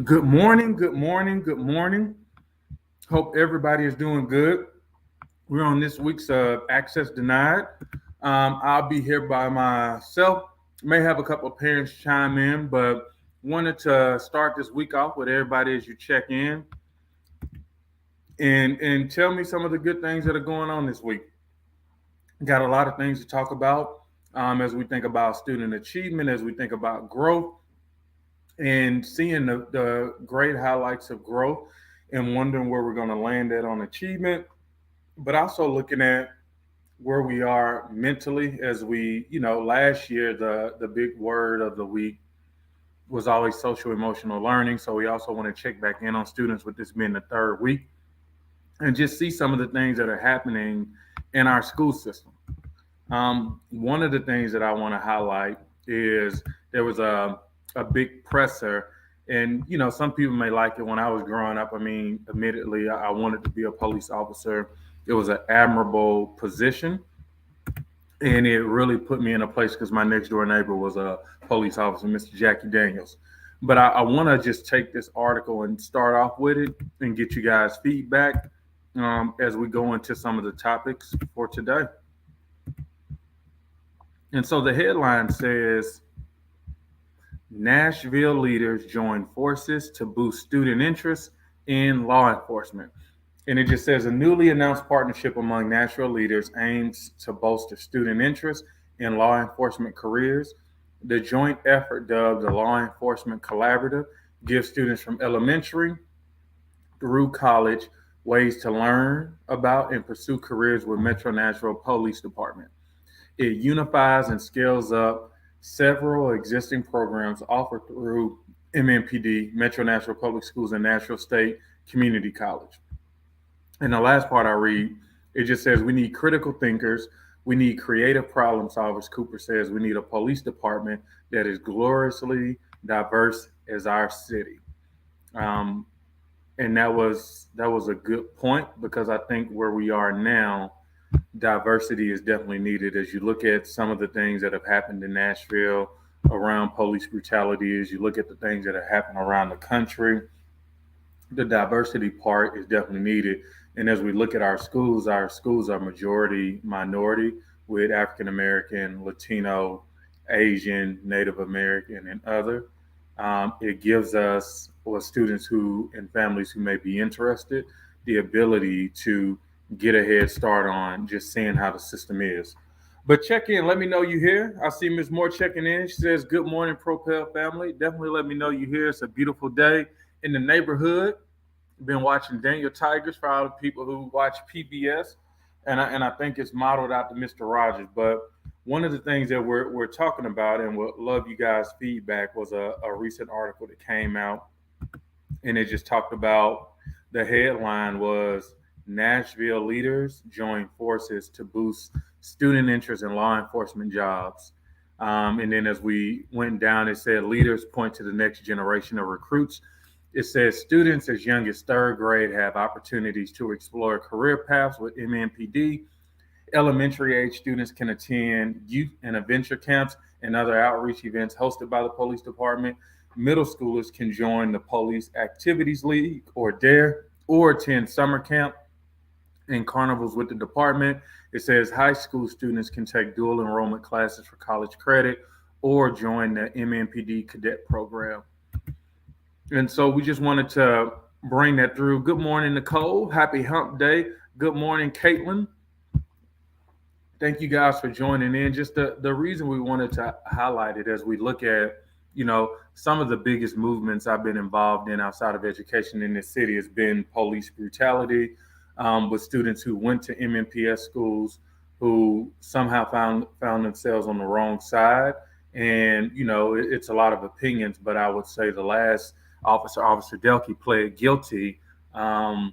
Good morning, good morning, good morning. Hope everybody is doing good. We're on this week's Access Denied. I'll be here by myself. May have a couple of parents chime in, but wanted to start this week off with everybody as you check in and tell me some of the good things that are going on this week. Got a lot of things to talk about as we think about student achievement, as we think about growth, and seeing the great highlights of growth and wondering where we're going to land at on achievement, but also looking at where we are mentally as last year, the big word of the week was always social emotional learning. So we also want to check back in on students with this being the third week and just see some of the things that are happening in our school system. One of the things that I want to highlight is there was a big presser, and some people may like it. When I was growing up, I mean, admittedly, I wanted to be a police officer. It was an admirable position, and it really put me in a place because my next door neighbor was a police officer, Mr. Jackie Daniels. But I want to just take this article and start off with it and get you guys feedback as we go into some of the topics for today. And so the headline says Nashville leaders join forces to boost student interest in law enforcement. And it just says a newly announced partnership among Nashville leaders aims to bolster student interest in law enforcement careers. The joint effort, dubbed the Law Enforcement Collaborative, gives students from elementary through college ways to learn about and pursue careers with Metro Nashville Police Department. It unifies and scales up several existing programs offered through MNPD, Metro Nashville Public Schools, and Nashville State Community College. And the last part I read, it just says we need critical thinkers. We need creative problem solvers. Cooper says we need a police department that is gloriously diverse as our city. Um, and that was a good point because I think where we are now, diversity is definitely needed. As you look at some of the things that have happened in Nashville around police brutality, as you look at the things that have happened around the country, the diversity part is definitely needed. And as we look at our schools are majority minority with African American, Latino, Asian, Native American, and other. It gives us, or students who and families who may be interested, the ability to get a head start on just seeing how the system is. But check in. Let me know you here. I see Ms. Moore checking in. She says, "Good morning, Propel family." Definitely let me know you here. It's a beautiful day in the neighborhood. Been watching Daniel Tigers for all the people who watch PBS, and I think it's modeled out to Mr. Rogers. But one of the things that we're talking about and would love you guys' feedback was a recent article that came out, and it just talked about the headline was Nashville leaders join forces to boost student interest in law enforcement jobs. And then as we went down, it said leaders point to the next generation of recruits. It says students as young as third grade have opportunities to explore career paths with MNPD. Elementary age students can attend youth and adventure camps and other outreach events hosted by the police department. Middle schoolers can join the Police Activities League or DARE or attend summer camp and carnivals with the department. It says high school students can take dual enrollment classes for college credit or join the MNPD cadet program. And so we just wanted to bring that through. Good morning, Nicole. Happy hump day. Good morning, Caitlin. Thank you guys for joining in. Just the reason we wanted to highlight it as we look at, some of the biggest movements I've been involved in outside of education in this city has been police brutality, with students who went to MNPS schools who somehow found themselves on the wrong side. And, it's a lot of opinions, but I would say the last Officer Delkey, pled guilty to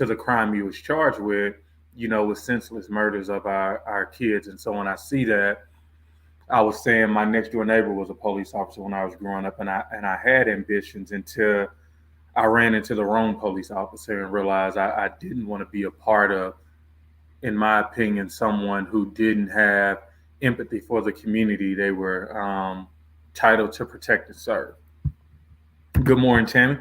the crime he was charged with, with senseless murders of our kids. And so when I see that, I was saying my next door neighbor was a police officer when I was growing up, and I had ambitions until I ran into the wrong police officer and realized I didn't want to be a part of, in my opinion, someone who didn't have empathy for the community they were titled to protect and serve. Good morning, Tammy.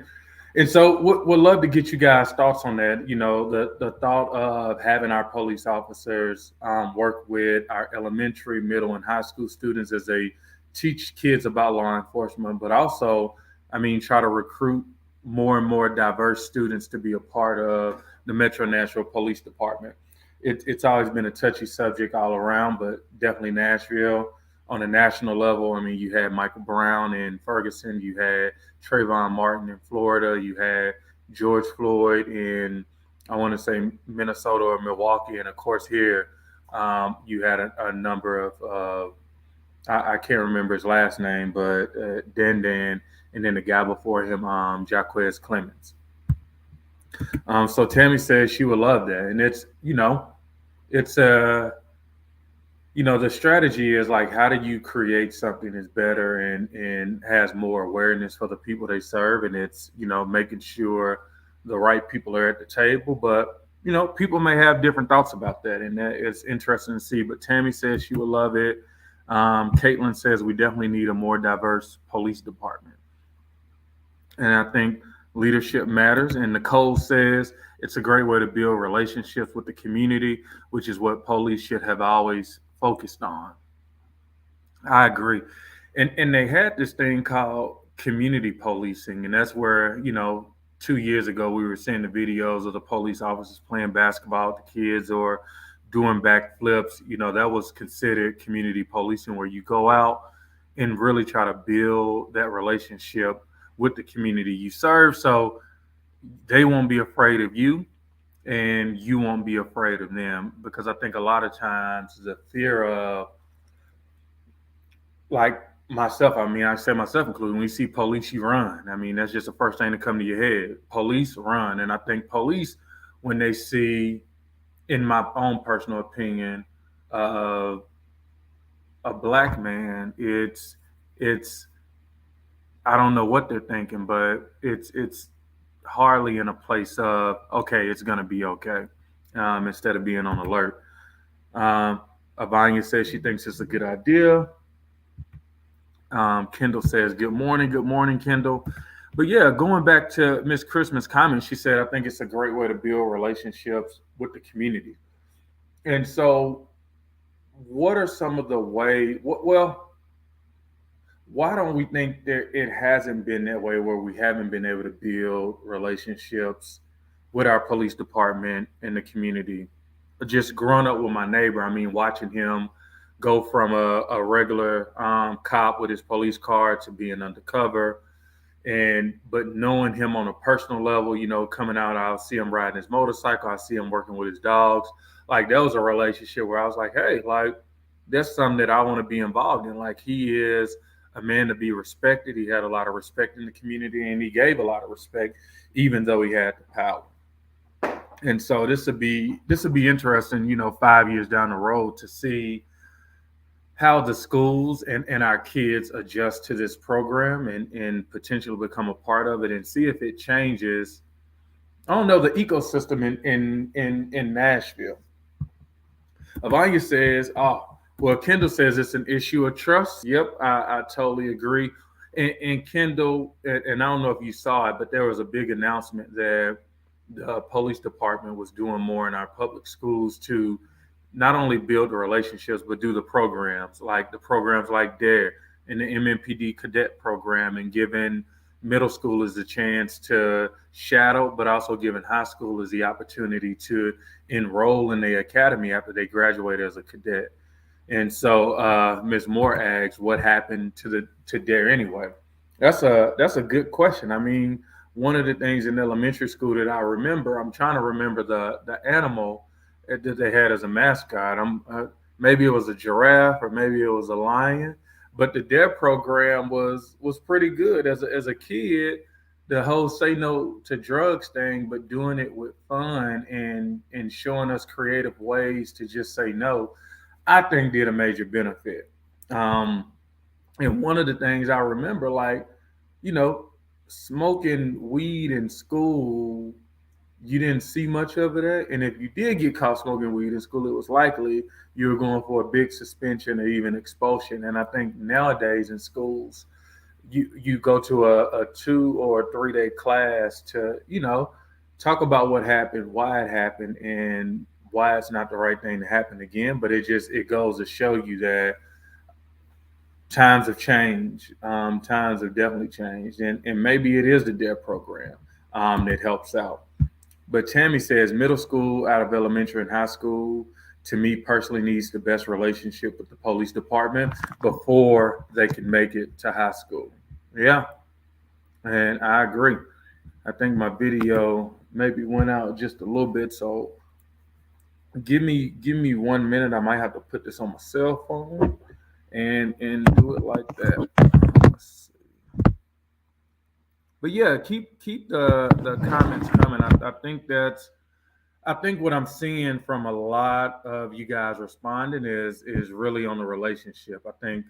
And so would love to get you guys' thoughts on that. You know, the thought of having our police officers work with our elementary, middle, and high school students as they teach kids about law enforcement, but also, I mean, try to recruit more and more diverse students to be a part of the Metro Nashville Police Department. It's always been a touchy subject all around, but definitely Nashville on a national level. I mean, you had Michael Brown in Ferguson, you had Trayvon Martin in Florida. You had George Floyd in, I want to say, Minnesota or Milwaukee. And of course, here you had a number of, I can't remember his last name, but Dan, and then the guy before him, Jaquez Clemens. So Tammy says she would love that. And it's the strategy is like, how do you create something that's better and has more awareness for the people they serve? And it's, making sure the right people are at the table. But, people may have different thoughts about that. And that is interesting to see. But Tammy says she would love it. Caitlin says we definitely need a more diverse police department. And I think leadership matters. And Nicole says it's a great way to build relationships with the community, which is what police should have always focused on. I agree. And they had this thing called community policing, and that's where, 2 years ago we were seeing the videos of the police officers playing basketball with the kids or doing backflips. That was considered community policing, where you go out and really try to build that relationship with the community you serve, so they won't be afraid of you and you won't be afraid of them. Because I think a lot of times the fear of, like myself, I mean, I say myself included, when you see police, you run. I mean, that's just the first thing to come to your head. Police, run. And I think police, when they see, in my own personal opinion, uh, a black man, it's I don't know what they're thinking, but it's hardly in a place of, okay, it's gonna be okay, instead of being on alert. Um, Avanya says she thinks it's a good idea. Kendall says, good morning, Kendall. But yeah, going back to Miss Christmas' comment, she said, I think it's a great way to build relationships with the community. And so, what are some of the way? Well, why don't we think that it hasn't been that way, where we haven't been able to build relationships with our police department and the community? Just growing up with my neighbor, I mean, watching him go from a regular cop with his police car to being undercover, and but knowing him on a personal level, coming out, I'll see him riding his motorcycle, I see him working with his dogs. Like, that was a relationship where I was like, hey, like, that's something that I want to be involved in. Like, he is a man to be respected. He had a lot of respect in the community, and he gave a lot of respect, even though he had the power. And so this would be interesting, 5 years down the road, to see how the schools and our kids adjust to this program and potentially become a part of it, and see if it changes, I don't know, the ecosystem in Nashville. Avanya says, oh, well, Kendall says it's an issue of trust. Yep, I totally agree. And Kendall, and I don't know if you saw it, but there was a big announcement that the police department was doing more in our public schools to not only build the relationships, but do the programs like DARE and the MMPD cadet program, and giving middle schoolers the chance to shadow, but also giving high schoolers the opportunity to enroll in the academy after they graduate as a cadet. And so Ms. Moore asks, what happened to DARE anyway? That's a good question. I mean, one of the things in elementary school that I remember, I'm trying to remember the animal that they had as a mascot. Maybe it was a giraffe or maybe it was a lion. But the DARE program was pretty good as a kid. The whole say no to drugs thing, but doing it with fun and showing us creative ways to just say no, I think did a major benefit. Um, and one of the things I remember, like, you know, smoking weed in school, you didn't see much of it. And if you did get caught smoking weed in school, it was likely you were going for a big suspension or even expulsion. And I think nowadays in schools, you go to a 2 or 3 day class to talk about what happened, why it happened, and why it's not the right thing to happen again. But it goes to show you that times have changed. Times have definitely changed, and maybe it is the DEF program that helps out. But Tammy says middle school out of elementary and high school, to me personally, needs the best relationship with the police department before they can make it to high school. Yeah, and I agree. I think my video maybe went out just a little bit, so give me 1 minute. I might have to put this on my cell phone and do it like that. Let's see. But yeah, keep the comments coming. I think what I'm seeing from a lot of you guys responding is really on the relationship. I think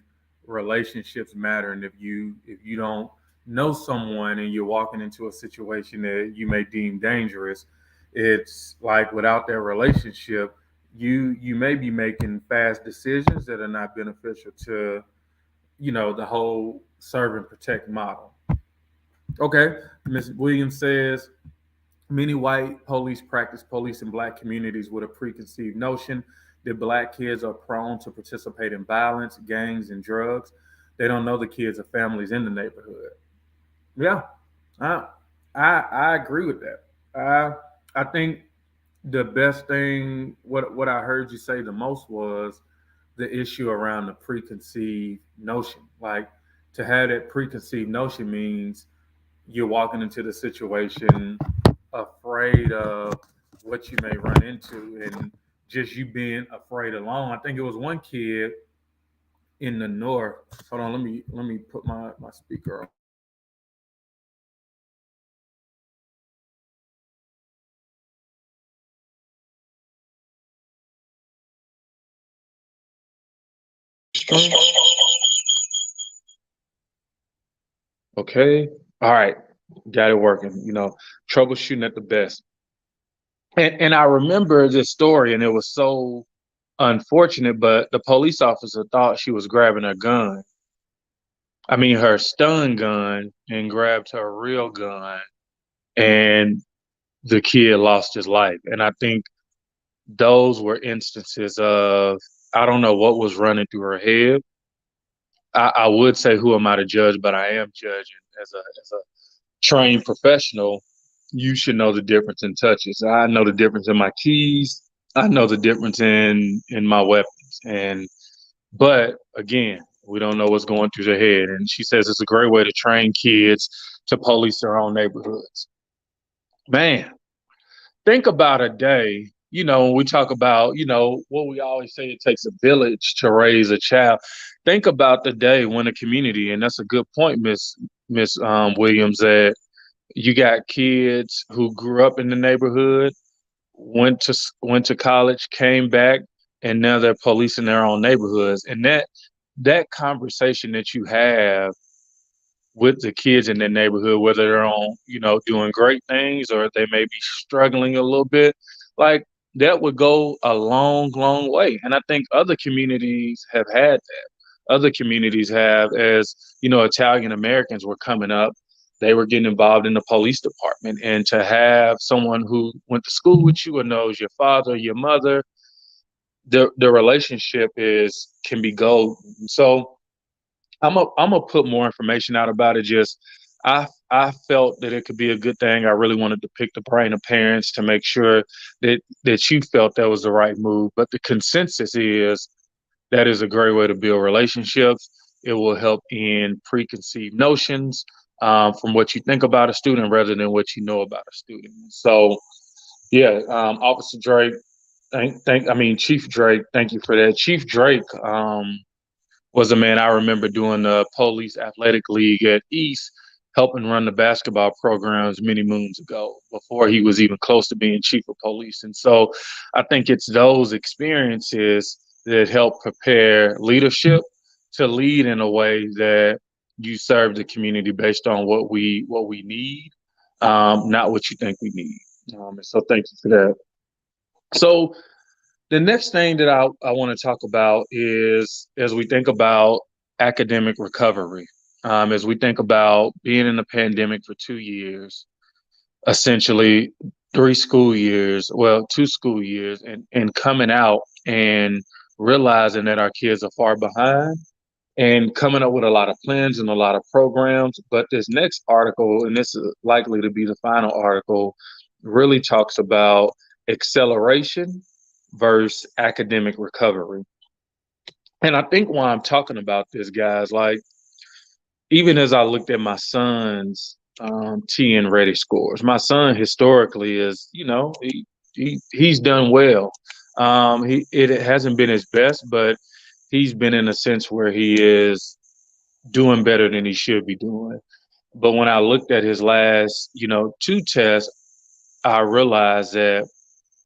relationships matter, and if you don't know someone and you're walking into a situation that you may deem dangerous, it's like without that relationship, you may be making fast decisions that are not beneficial to the whole serve and protect model. Okay, Ms. Williams says many white police practice police in black communities with a preconceived notion that black kids are prone to participate in violence, gangs, and drugs. They don't know the kids or families in the neighborhood. Yeah, I I agree with that. I think the best thing what I heard you say the most was the issue around the preconceived notion. Like to have that preconceived notion means you're walking into the situation afraid of what you may run into and just you being afraid alone. I think it was one kid in the north. Hold on, let me put my speaker on. Okay. All right. Got it working. Troubleshooting at the best. And I remember this story, and it was so unfortunate, but the police officer thought she was grabbing her gun. I mean, her stun gun, and grabbed her real gun, and the kid lost his life. And I think those were instances of, I don't know what was running through her head. I would say, who am I to judge? But I am judging as a trained professional. You should know the difference in touches. I know the difference in my keys. I know the difference in my weapons. And but again, we don't know what's going through their head. And she says it's a great way to train kids to police their own neighborhoods. Man, think about a day. When we talk about, what we always say, it takes a village to raise a child. Think about the day when a community, and that's a good point, Miss Williams, that you got kids who grew up in the neighborhood, went to college, came back, and now they're policing their own neighborhoods. And that conversation that you have with the kids in their neighborhood, whether they're on, doing great things or they may be struggling a little bit, like that would go a long, long way. And I think other communities have had that. Other communities have, as Italian Americans were coming up, they were getting involved in the police department. And to have someone who went to school with you or knows your father, your mother, the relationship is can be gold. So I'm gonna put more information out about it. Just I felt that it could be a good thing. I really wanted to pick the brain of parents to make sure that you felt that was the right move. But the consensus is that is a great way to build relationships. It will help in preconceived notions from what you think about a student rather than what you know about a student. So yeah, Officer Drake, I mean Chief Drake, thank you for that. Chief Drake was a man I remember doing the police athletic league at East, helping run the basketball programs many moons ago, before he was even close to being chief of police. And so I think it's those experiences that help prepare leadership to lead in a way that you serve the community based on what we need, not what you think we need. And so thank you for that. So the next thing that I want to talk about is as we think about academic recovery. as we think about being in the pandemic for 2 years, essentially 3 school years, well, 2 school years, and coming out and realizing that our kids are far behind and coming up with a lot of plans and a lot of programs. But this next article, and this is likely to be the final article, really talks about acceleration versus academic recovery. And I think why I'm talking about this, guys, like even as I looked at my son's TN Ready scores, my son historically is, he's done well. It hasn't been his best, but he's been in a sense where he is doing better than he should be doing. But when I looked at his last, two tests, I realized that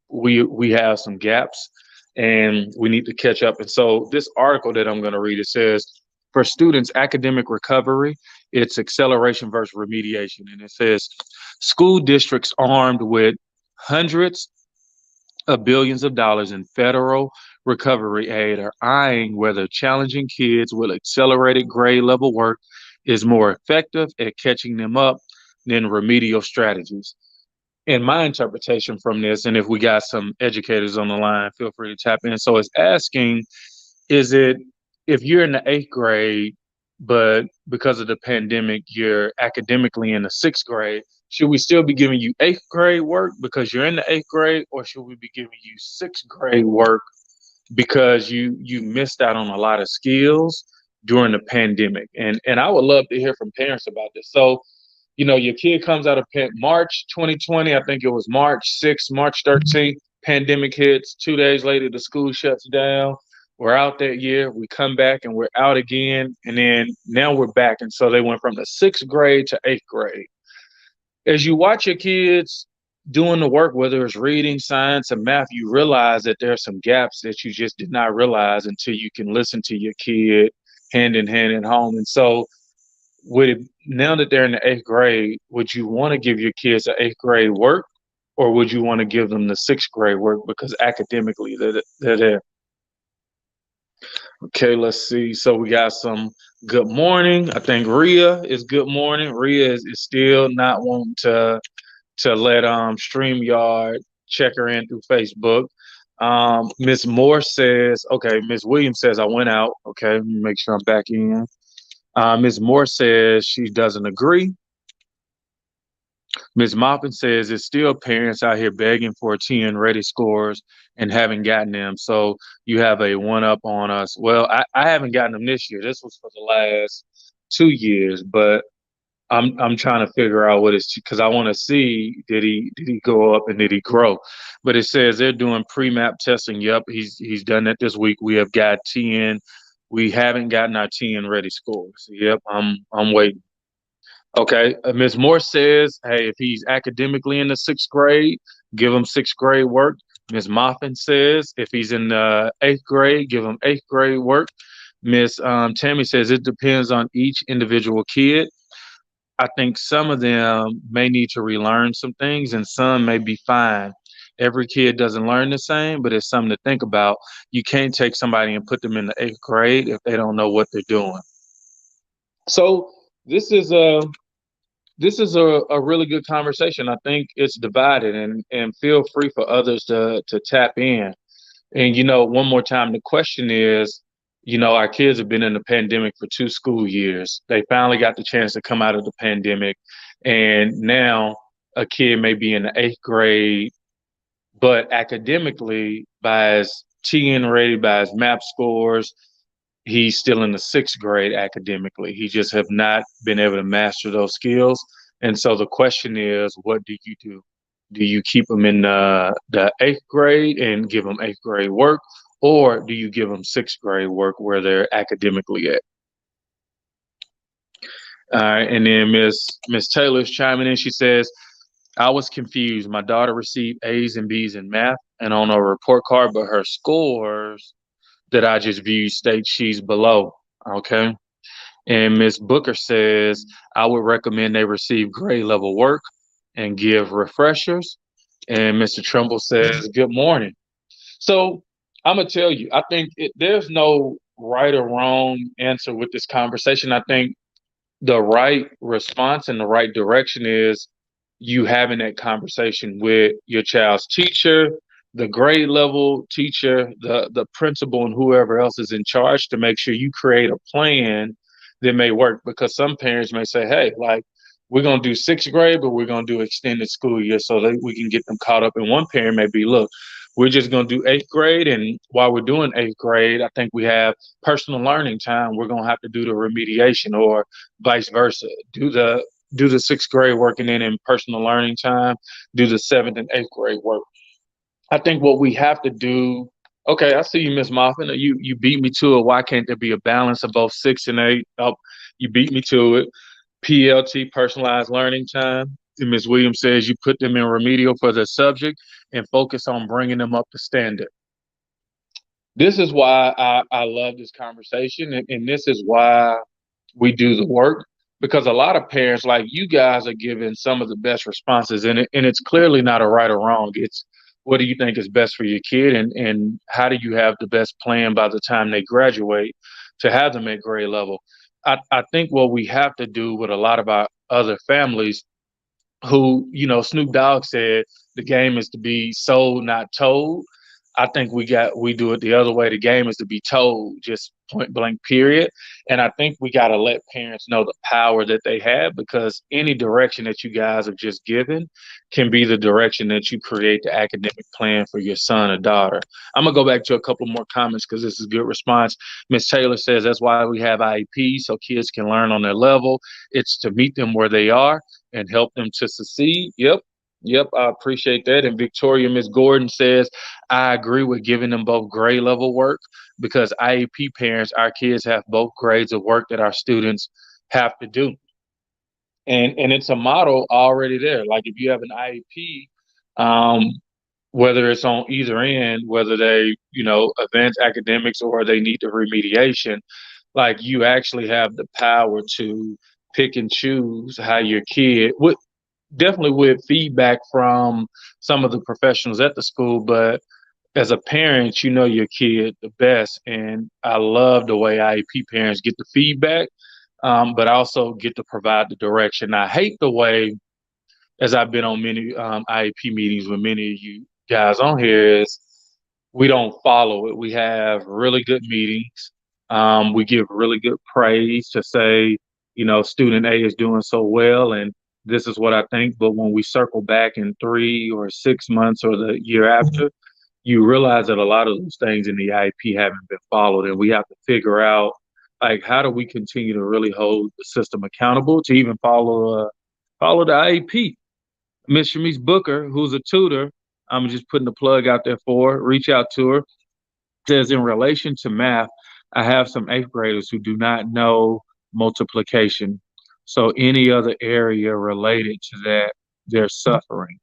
we have some gaps and we need to catch up. And so this article that I'm going to read, it says for students academic recovery, it's acceleration versus remediation. And it says school districts armed with hundreds of billions of dollars in federal recovery aid are eyeing whether challenging kids with accelerated grade level work is more effective at catching them up than remedial strategies. In my interpretation from this, and if we got some educators on the line, feel free to tap in. So it's asking, is it if you're in the eighth grade, but because of the pandemic, you're academically in the sixth grade, should we still be giving you eighth grade work because you're in the eighth grade, or should we be giving you sixth grade work because you missed out on a lot of skills during the pandemic? And I would love to hear from parents about this. So your kid comes out of March 2020, I think it was March 6th, March 13th, pandemic hits. 2 days later, the school shuts down. We're out that year. We come back and we're out again. And then now we're back. And so they went from the sixth grade to eighth grade. As you watch your kids doing the work, whether it's reading, science, or math, you realize that there are some gaps that you just did not realize until you can listen to your kid hand in hand at home. And so now that they're in the eighth grade, would you want to give your kids the eighth grade work, or would you want to give them the sixth grade work because academically they're there? Okay, let's see. So we got some good morning. I think Rhea is good morning. Rhea is still not wanting to let StreamYard check her in through Facebook. Miss Moore says, okay, Miss Williams says I went out. Okay, let me make sure I'm back in. Ms. Moore says she doesn't agree. Ms. Moppin says it's still parents out here begging for TN Ready scores and haven't gotten them. So you have a one up on us. Well, I haven't gotten them this year. This was for the last 2 years, but I'm trying to figure out what it's because I want to see did he go up and did he grow? But it says they're doing pre-map testing. Yep, he's done that this week. We have got TN. We haven't gotten our TN Ready scores. Yep, I'm waiting. Okay, Ms. Moore says, hey, if he's academically in the sixth grade, give him sixth grade work. Ms. Moffin says, if he's in the eighth grade, give him eighth grade work. Ms. Tammy says, it depends on each individual kid. I think some of them may need to relearn some things and some may be fine. Every kid doesn't learn the same, but it's something to think about. You can't take somebody and put them in the eighth grade if they don't know what they're doing. So this is a really good conversation. I think it's divided, and feel free for others to tap in. And one more time, the question is, our kids have been in the pandemic for 2 school years. They finally got the chance to come out of the pandemic, and now a kid may be in the eighth grade, but academically, by his TN Ready, by his MAP scores, he's still in the sixth grade academically. He just have not been able to master those skills. And so the question is, what do you do? Do you keep them in the eighth grade and give them eighth grade work, or do you give them sixth grade work where they're academically at? All right, and then Miss Taylor's chiming in. She says, I was confused. My daughter received A's and B's in math and on her report card, but her scores that I just viewed state she's below. Okay. And Miss Booker says, I would recommend they receive grade level work and give refreshers. And Mr. Trumbull says, good morning. So I'm going to tell you, I think there's no right or wrong answer with this conversation. I think the right response and the right direction is you having that conversation with your child's teacher, the grade level teacher, the principal, and whoever else is in charge to make sure you create a plan that may work. Because some parents may say, hey, like, we're going to do sixth grade, but we're going to do extended school year so that we can get them caught up. And one parent may be, look, we're just going to do eighth grade. And while we're doing eighth grade, I think we have personal learning time. We're going to have to do the remediation, or vice versa. Do the sixth grade work, and then in personal learning time, do the seventh and eighth grade work. I think what we have to do. Okay, I see you, Miss Moffin. You beat me to it. Why can't there be a balance of both six and eight? Oh, you beat me to it. PLT, personalized learning time. And Ms. Williams says you put them in remedial for the subject and focus on bringing them up to standard. This is why I love this conversation, and this is why we do the work, because a lot of parents like you guys are giving some of the best responses, and it's clearly not a right or wrong. It's what do you think is best for your kid, and how do you have the best plan by the time they graduate to have them at grade level. I think what we have to do with a lot of our other families who, Snoop Dogg said the game is to be sold, not told. I think we do it the other way. The game is to be told, just point blank, period. And I think we got to let parents know the power that they have, because any direction that you guys have just given can be the direction that you create the academic plan for your son or daughter. I'm gonna go back to a couple more comments because this is a good response. Miss Taylor says that's why we have IEPs, so kids can learn on their level. It's to meet them where they are and help them to succeed. Yep, I appreciate that. And Victoria, Miss Gordon says, I agree with giving them both grade level work, because IEP parents, our kids have both grades of work that our students have to do. And it's a model already there. Like if you have an IEP, um, whether it's on either end, whether they, advance academics or they need the remediation, like you actually have the power to pick and choose how your kid would, definitely with feedback from some of the professionals at the school, but as a parent, you know your kid the best. And I love the way IEP parents get the feedback, but also get to provide the direction. I hate the way, as I've been on many IEP meetings with many of you guys on here, is we don't follow it. We have really good meetings. We give really good praise to say, student A is doing so well, and this is what I think. But when we circle back in 3 or 6 months or the year after, you realize that a lot of those things in the IEP haven't been followed, and we have to figure out, like, how do we continue to really hold the system accountable to even follow the IEP. Miss Shamice Booker, who's a tutor, I'm just putting the plug out there for her. Reach out to her. Says, in relation to math, I have some eighth graders who do not know multiplication. So any other area related to that, they're suffering.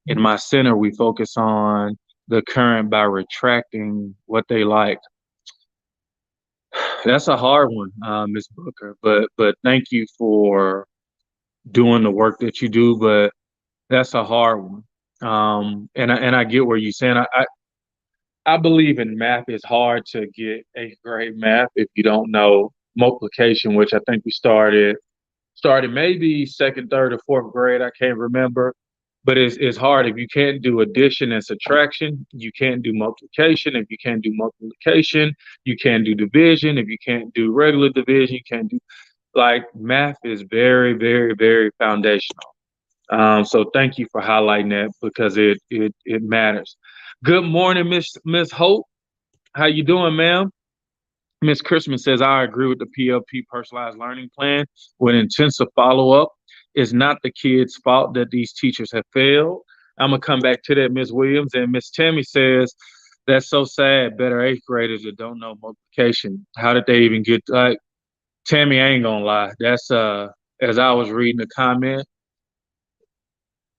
In my center, we focus on the current by retracting what they like. That's a hard one, Ms. Booker, but thank you for doing the work that you do. But that's a hard one. And I get where you're saying. I believe in math. It's hard to get eighth grade math if you don't know multiplication, which I think we started maybe second, third, or fourth grade. I can't remember, but it's hard if you can't do addition and subtraction. You can't do multiplication. If you can't do multiplication, you can't do division. If you can't do regular division, you can't do, like, math is very, very, very foundational. So thank you for highlighting that, because it matters. Good morning, Miss Hope. How you doing, ma'am? Miss Christmas says, I agree with the PLP, personalized learning plan with intensive follow-up. It's not the kids' fault that these teachers have failed. I'm gonna come back to that, Miss Williams. And Miss Tammy says, that's so sad. Better eighth graders that don't know multiplication. How did they even get, like, Tammy, I ain't gonna lie. That's as I was reading the comment,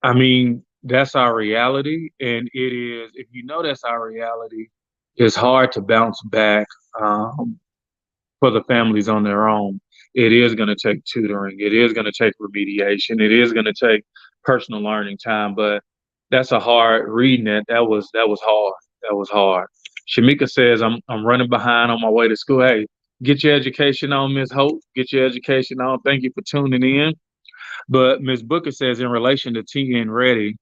I mean, that's our reality. And it is, if you know that's our reality, it's hard to bounce back for the families on their own. It is going to take tutoring. It is going to take remediation. It is going to take personal learning time. But that's a hard reading it. That was hard. That was hard. Shamika says, I'm running behind on my way to school. Hey, Get your education on, Miss Hope. Get your education on. Thank you for tuning in. But Miss Booker says, in relation to TN Ready,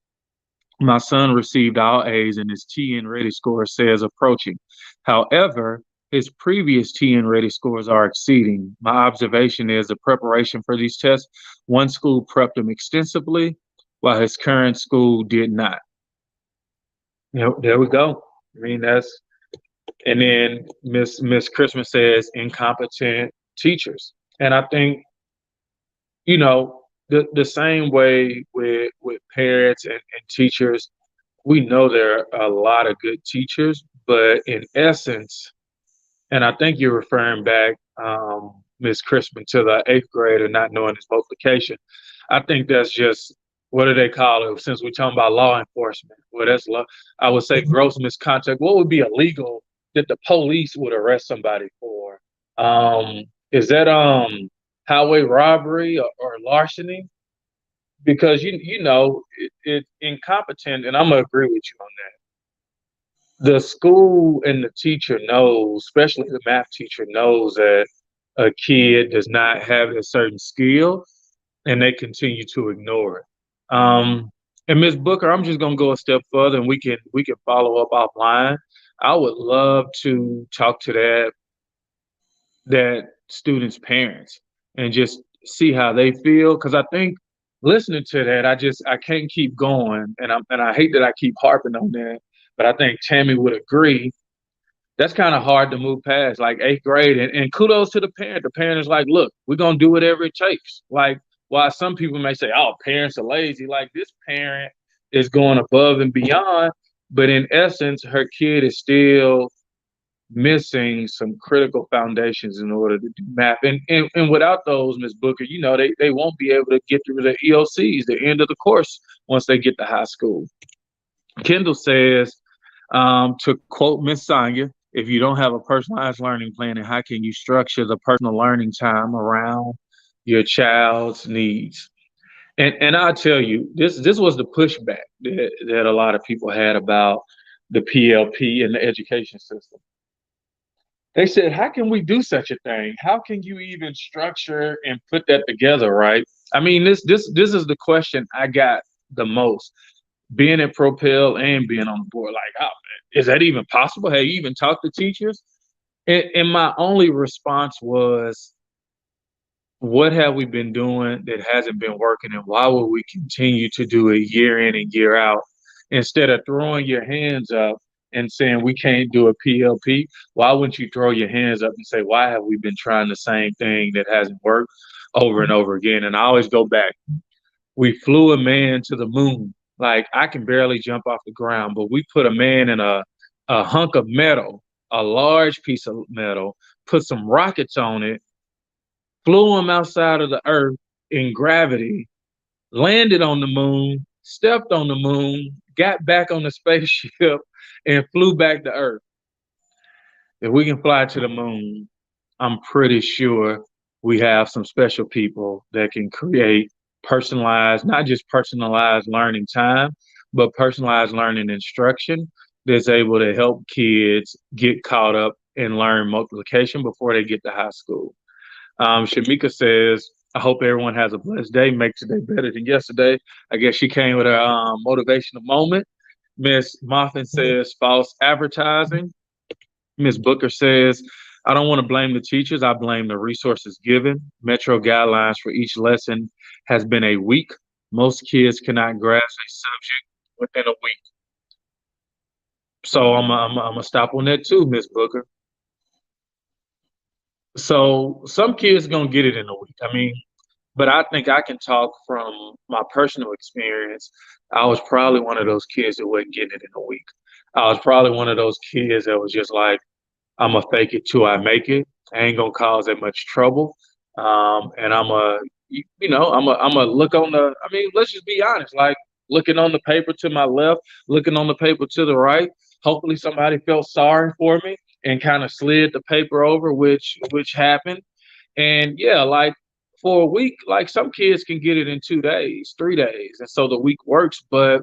my son received all A's and his TN Ready score says approaching. However, his previous TN Ready scores are exceeding. My observation is the preparation for these tests, one school prepped him extensively, while his current school did not. There we go. I mean, that's, and then Miss Christmas says incompetent teachers. And I think, the same way with parents and teachers, we know there are a lot of good teachers, but in essence, and I think you're referring back, Miss Crispin, to the eighth grader not knowing his multiplication. I think that's just, what do they call it? Since we're talking about law enforcement, well, that's law. I would say gross misconduct. What would be illegal that the police would arrest somebody for? Is that highway robbery or larceny? Because it incompetent, and I'm gonna agree with you on that. The school and the teacher knows, especially the math teacher knows, that a kid does not have a certain skill, and they continue to ignore it. And Ms. Booker, I'm just gonna go a step further, and we can follow up offline. I would love to talk to that student's parents and just see how they feel, because I think listening to that, I can't keep going, and I hate that I keep harping on that, but I think Tammy would agree that's kind of hard to move past, like eighth grade. And kudos to the parent. The parent is like, look, we're gonna do whatever it takes. Like, while some people may say, oh, parents are lazy, like this parent is going above and beyond, but in essence, her kid is still missing some critical foundations in order to do math. And without those, Ms. Booker, they won't be able to get through the EOCs, the end of the course, once they get to high school. Kendall says, to quote Miss Sonia, if you don't have a personalized learning plan, then how can you structure the personal learning time around your child's needs? And I'll tell you, this was the pushback that a lot of people had about the PLP and the education system. They said, how can we do such a thing? How can you even structure and put that together, right? I mean, this is the question I got the most. Being at Propel and being on the board, like, oh, man, is that even possible? Have you even talked to teachers? And my only response was, what have we been doing that hasn't been working, and why would we continue to do it year in and year out? Instead of throwing your hands up and saying we can't do a PLP, why wouldn't you throw your hands up and say, why have we been trying the same thing that hasn't worked over and over again? And I always go back, we flew a man to the moon. Like, I can barely jump off the ground, but we put a man in a hunk of metal, a large piece of metal, put some rockets on it, flew him outside of the earth in gravity, landed on the moon, stepped on the moon, got back on the spaceship, and flew back to earth. If we can fly to the moon, I'm pretty sure we have some special people that can create personalized, not just personalized learning time, but personalized learning instruction that's able to help kids get caught up and learn multiplication before they get to high school. Shamika says, I hope everyone has a blessed day. Make today better than yesterday. I guess she came with a motivational moment. Miss Moffin says, false advertising. Ms. Booker says, I don't want to blame the teachers. I blame the resources given. Metro guidelines for each lesson has been a week. Most kids cannot grasp a subject within a week. So I'm going to stop on that too, Ms. Booker. So some kids going to get it in a week. I mean, but I think I can talk from my personal experience. I was probably one of those kids that wasn't getting it in a week. I was probably one of those kids that was just like, I'm gonna fake it till I make it. I ain't gonna cause that much trouble. And I'm a look on the. I mean, let's just be honest. Like, looking on the paper to my left, looking on the paper to the right. Hopefully, somebody felt sorry for me and kind of slid the paper over, which happened. And yeah, like, for a week, like, some kids can get it in 2 days, 3 days, and so the week works. But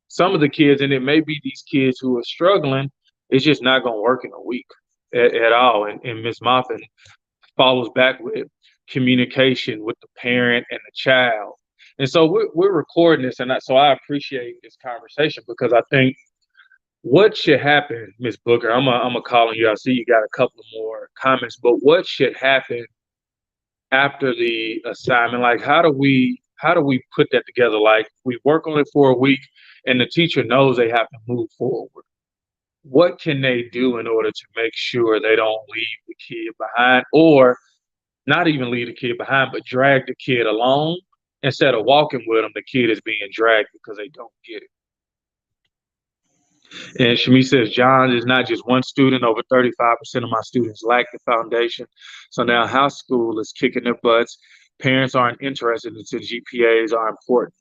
some of the kids, and it may be these kids who are struggling, it's just not gonna work in a week at all. And Miss Moffat, follows back with communication with the parent and the child. And so we're recording this, and so I appreciate this conversation because I think what should happen, Miss Booker? I'm a calling you. I see you got a couple more comments, but what should happen after the assignment? Like, how do we put that together? Like, we work on it for a week, and the teacher knows they have to move forward. What can they do in order to make sure they don't leave the kid behind, or not even leave the kid behind, but drag the kid along instead of walking with them? The kid is being dragged because they don't get it. And Shami says, John is not just one student. Over 35% of my students lack the foundation. So now house school is kicking their butts. Parents aren't interested until GPAs are important.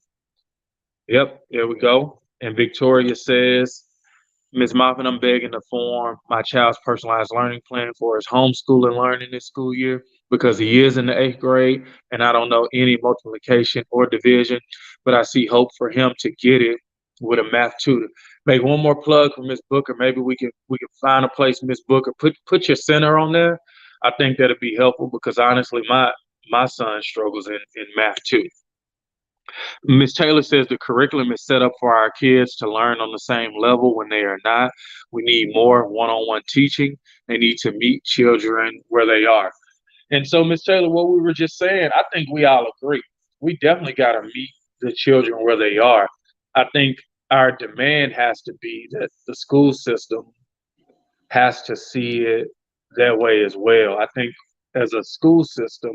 Yep, there we go. And Victoria says, Ms. Moffat, I'm begging to form my child's personalized learning plan for his homeschooling learning this school year because he is in the 8th grade and I don't know any multiplication or division, but I see hope for him to get it with a math tutor. Make one more plug for Miss Booker. Maybe we can find a place, Miss Booker. Put your center on there. I think that'd be helpful because honestly, my son struggles in math too. Ms. Taylor says the curriculum is set up for our kids to learn on the same level when they are not. We need more one-on-one teaching. They need to meet children where they are. And so, Ms. Taylor, what we were just saying, I think we all agree. We definitely got to meet the children where they are. I think our demand has to be that the school system has to see it that way as well. I think as a school system,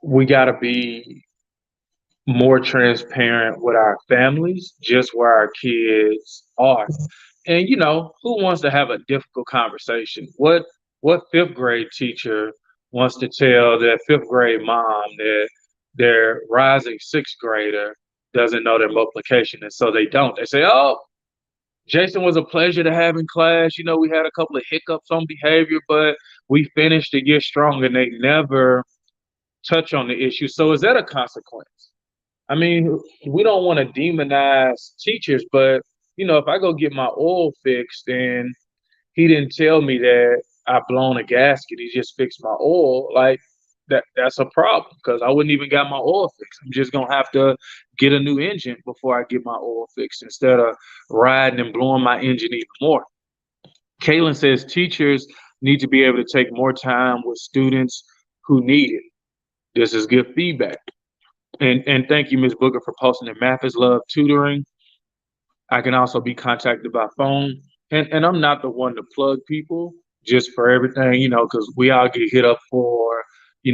we got to be more transparent with our families, just where our kids are. And who wants to have a difficult conversation? What 5th grade teacher wants to tell their 5th grade mom that their rising 6th grader doesn't know their multiplication, and so they don't. They say, "Oh, Jason was a pleasure to have in class. We had a couple of hiccups on behavior, but we finished the year strong," and they never touch on the issue. So is that a consequence? I mean, we don't want to demonize teachers, but if I go get my oil fixed and he didn't tell me that I blown a gasket, he just fixed my oil, like that's a problem because I wouldn't even got my oil fixed. I'm just gonna have to get a new engine before I get my oil fixed instead of riding and blowing my engine even more. Kaylin says teachers need to be able to take more time with students who need it. This is good feedback. And thank you, Ms. Booker, for posting that Math is Love tutoring. I can also be contacted by phone. And I'm not the one to plug people just for everything, because we all get hit up for,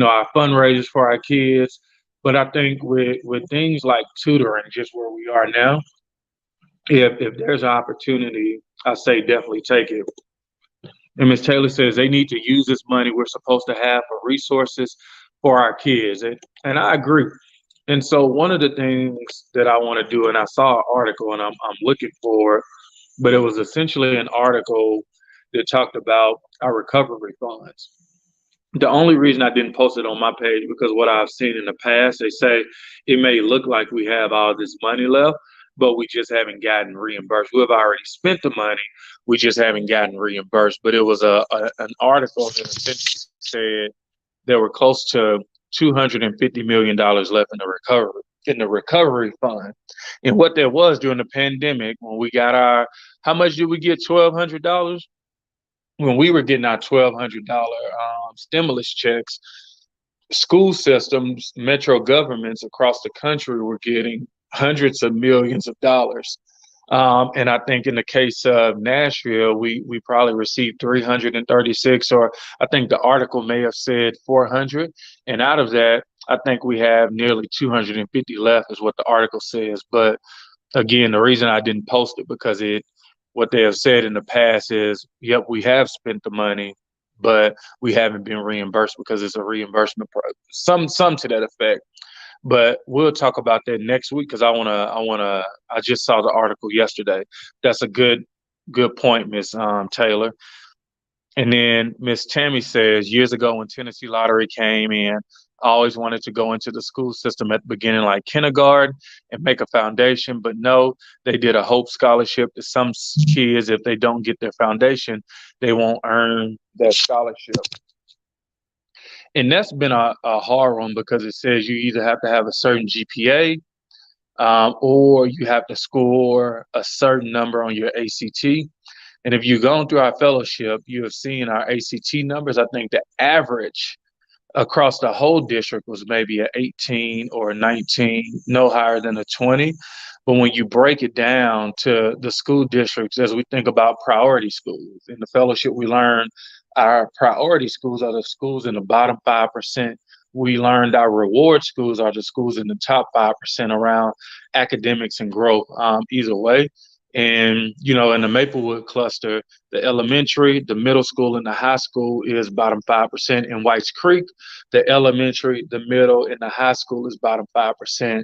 our fundraisers for our kids. But I think with things like tutoring, just where we are now, if there's an opportunity, I say definitely take it. And Ms. Taylor says they need to use this money we're supposed to have for resources for our kids. And I agree. And so one of the things that I want to do, and I saw an article and I'm looking for it, but it was essentially an article that talked about our recovery funds. The only reason I didn't post it on my page because what I've seen in the past, they say it may look like we have all this money left, but we just haven't gotten reimbursed. We've already spent the money, we just haven't gotten reimbursed. But it was an article that essentially said there were close to $250 million left in the recovery fund. And what there was during the pandemic, when we got how much did we get? $1,200. When we were getting our $1,200 stimulus checks, school systems, metro governments across the country were getting hundreds of millions of dollars. And I think in the case of Nashville, we probably received 336, or I think the article may have said 400. And out of that, I think we have nearly 250 left, is what the article says. But again, the reason I didn't post it because what they have said in the past is, yep, we have spent the money, but we haven't been reimbursed because it's a reimbursement some to that effect. But we'll talk about that next week because I just saw the article yesterday. That's a good point, Miss Taylor. And then Miss Tammy says, years ago when Tennessee Lottery came in, I always wanted to go into the school system at the beginning, like kindergarten, and make a foundation. But no, they did a Hope Scholarship to some kids. If they don't get their foundation, they won't earn that scholarship. And that's been a hard one because it says you either have to have a certain GPA, or you have to score a certain number on your ACT. And if you've gone through our fellowship, you have seen our ACT numbers. I think the average across the whole district was maybe a 18 or a 19, no higher than a 20. But when you break it down to the school districts, as we think about priority schools, in the fellowship, we learned our priority schools are the schools in the bottom 5%. We learned our reward schools are the schools in the top 5% around academics and growth, either way. And, in the Maplewood cluster, the elementary, the middle school, and the high school is bottom 5%. In Whites Creek, the elementary, the middle, and the high school is bottom 5%.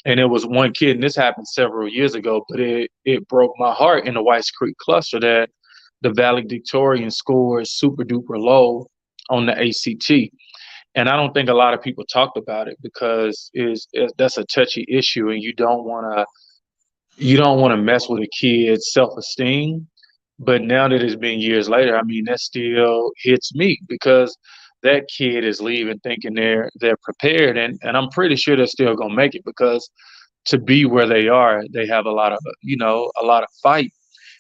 And it was one kid, and this happened several years ago, but it broke my heart in the Whites Creek cluster that the valedictorian score is super duper low on the ACT. And I don't think a lot of people talked about it because that's a touchy issue, and you don't want to mess with a kid's self-esteem. But now that it's been years later, I mean, that still hits me because that kid is leaving thinking they're prepared, and I'm pretty sure they're still gonna make it because to be where they are, they have a lot of fight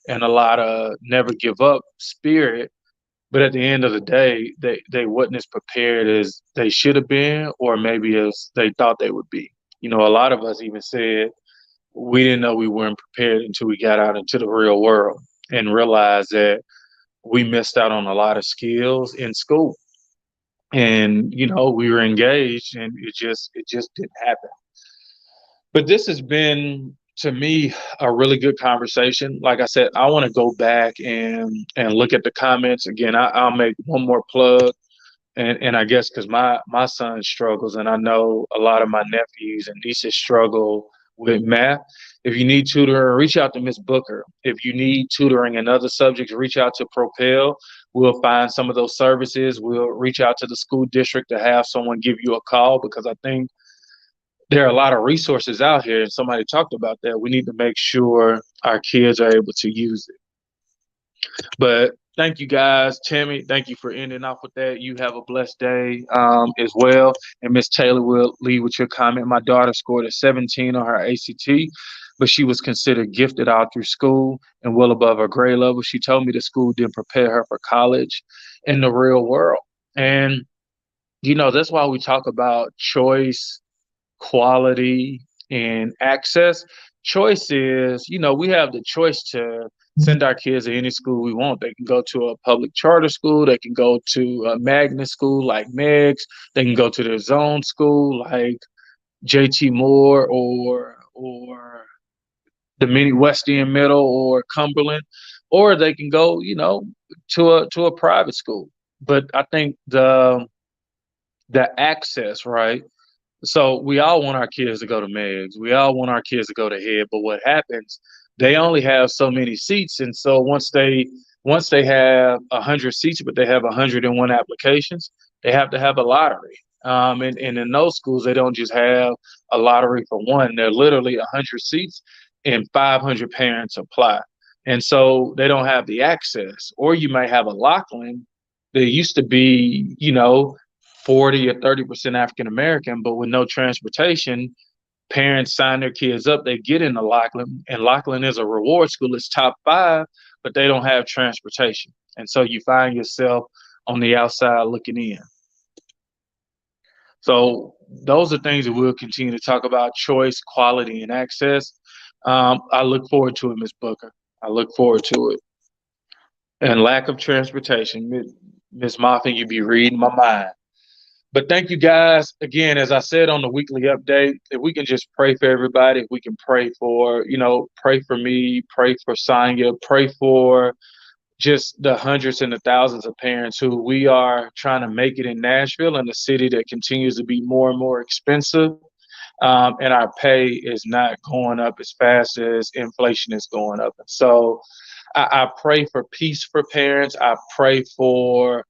and a lot of never give up spirit. But at the end of the day, they wasn't as prepared as they should have been, or maybe as they thought they would be. A lot of us even said we didn't know we weren't prepared until we got out into the real world and realized that we missed out on a lot of skills in school. And we were engaged, and it just didn't happen. But this has been, to me, a really good conversation. Like I said, I want to go back and look at the comments again. I'll make one more plug, and I guess because my son struggles, and I know a lot of my nephews and nieces struggle with math. If you need tutoring, reach out to Miss Booker. If you need tutoring in other subjects, reach out to Propel. We'll find some of those services. We'll reach out to the school district to have someone give you a call, because I think there are a lot of resources out here, and somebody talked about that. We need to make sure our kids are able to use it. But thank you guys. Tammy, thank you for ending off with that. You have a blessed day, as well. And Miss Taylor will leave with your comment. My daughter scored a 17 on her ACT, but she was considered gifted all through school and well above her grade level. She told me the school didn't prepare her for college in the real world. And, that's why we talk about choice, quality, and access. Choice is, we have the choice to send our kids to any school we want. They can go to a public charter school. They can go to a magnet school like Meg's. They can go to their zone school like JT Moore or the mini West End Middle or Cumberland, or they can go, to a private school. But I think the access, right? So we all want our kids to go to Megs. We all want our kids to go to Head. But what happens? They only have so many seats, and so once they have 100 seats, but they have 101 applications, they have to have a lottery. And in those schools, they don't just have a lottery for one. They're literally 100 seats, and 500 parents apply, and so they don't have the access. Or you may have a Lachlan that used to be, 40 or 30% African American, but with no transportation, parents sign their kids up, they get into Lachlan, and Lachlan is a reward school, it's top 5, but they don't have transportation. And so you find yourself on the outside looking in. So those are things that we'll continue to talk about: choice, quality, and access. I look forward to it, Ms. Booker. I look forward to it. And lack of transportation. Ms. Moffin, you be reading my mind. But thank you guys. Again, as I said on the weekly update, if we can just pray for everybody, if we can pray for me, pray for Sonya, pray for just the hundreds and the thousands of parents who we are trying to make it in Nashville, in a city that continues to be more and more expensive. And our pay is not going up as fast as inflation is going up. And so I pray for peace for parents. I pray for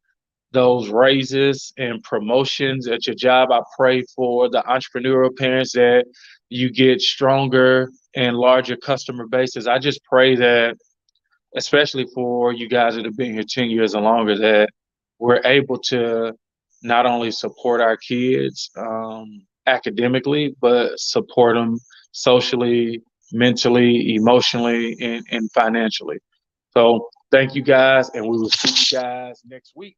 those raises and promotions at your job. I pray for the entrepreneurial parents that you get stronger and larger customer bases. I just pray that, especially for you guys that have been here 10 years and longer, that we're able to not only support our kids academically, but support them socially, mentally, emotionally, and financially. So thank you guys, and we will see you guys next week.